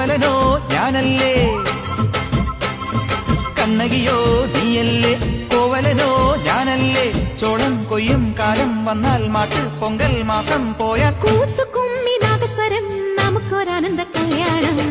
കോവലനോ ഞാനല്ലേ, കണ്ണകിയോ നീയല്ലേ, കോവലനോ ഞാനല്ലേ. ചോളം കൊയ്യും കാലം വന്നാൽ മാട്ട് പൊങ്കൽ മാസം പോയ കൂത്തുകുമ്മി നാഗസ്വരം നമുക്കൊരാനന്ദ കല്യാണം.